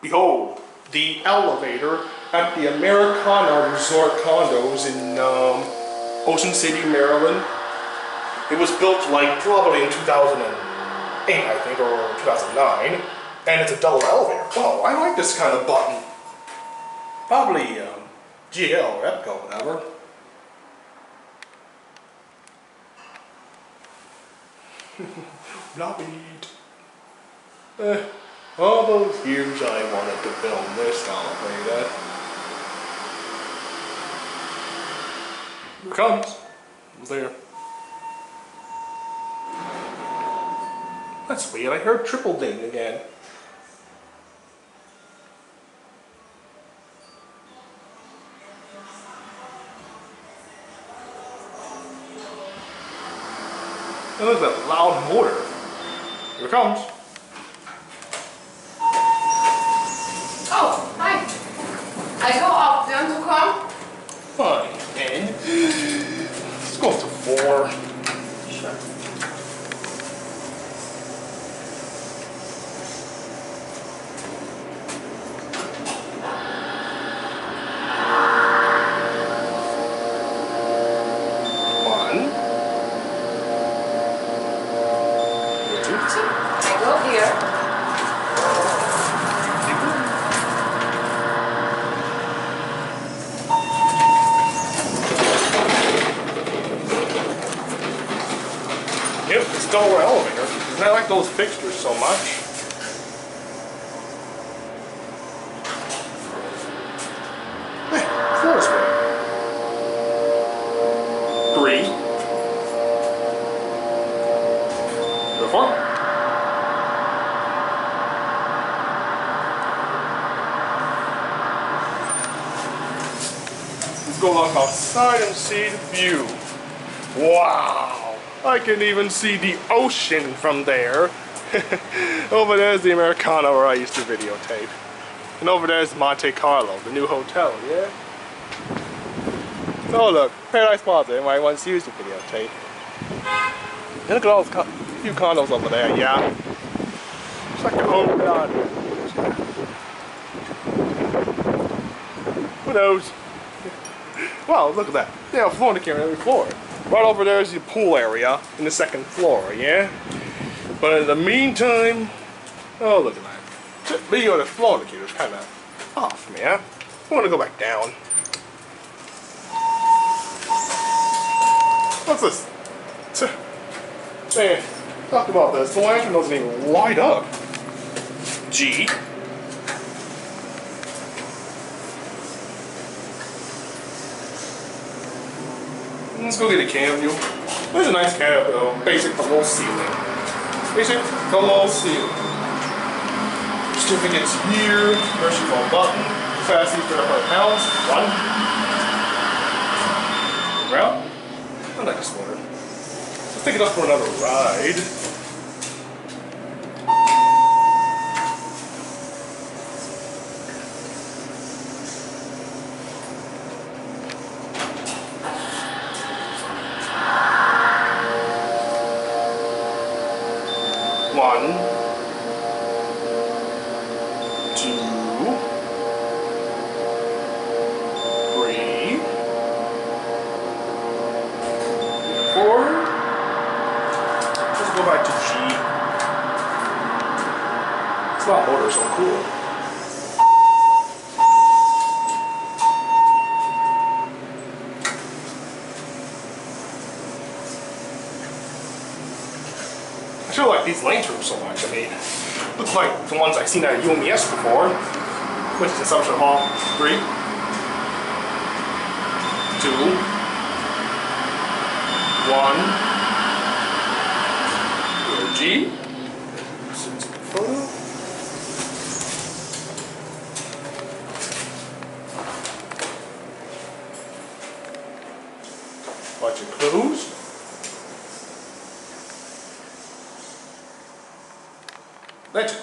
Behold, the elevator at the Americana Resort Condos in Ocean City, Maryland. It was built like probably in 2008, I think, or 2009, and it's a double elevator. Wow, I like this kind of button. Probably GL or EPCO, whatever. Lobbied. All those years I wanted to film this elevator. Here it comes. It's there. That's weird. I heard triple ding again. And look at that loud motor. Here it comes. Oh, hi. I go up. Do you want to come? Fine, man. Let's go to 4. Sure. I go here. Yep, it's Delaware elevator. And I like those fixtures so much. Hey, floor this way. 3. 4. Let's go look outside and see the view. Wow! I can even see the ocean from there. Over there's the Americana where I used to videotape. And over there's Monte Carlo, the new hotel, yeah? Oh look, Paradise Plaza, where I once used to videotape. And look at all those few condos over there, yeah? It's like a home down here. Who knows? Wow, look at that. They have a floor on every floor. Right over there is the pool area in the 2nd floor, yeah? But in the meantime, oh look at that. The video of the floor indicator is kind of off, man. I want to go back down. What's this? Man, talk about this. The lantern doesn't even light up. G. Let's go get a cam view. There's a nice cam though. Basic double ceiling. Basic double ceiling. Certificates here. Mercy phone button. Capacity for £100. 1. Well, I like this motor. Let's take it up for another ride. One, 2, 3, 4. Let's go back to G. It's not motor so cool. I feel like these lanterns so much. I mean, looks like the ones I've seen at UMES before, which is in Somerset Hall. 3, 2, 1. G. Photo. Watch it close. Legend.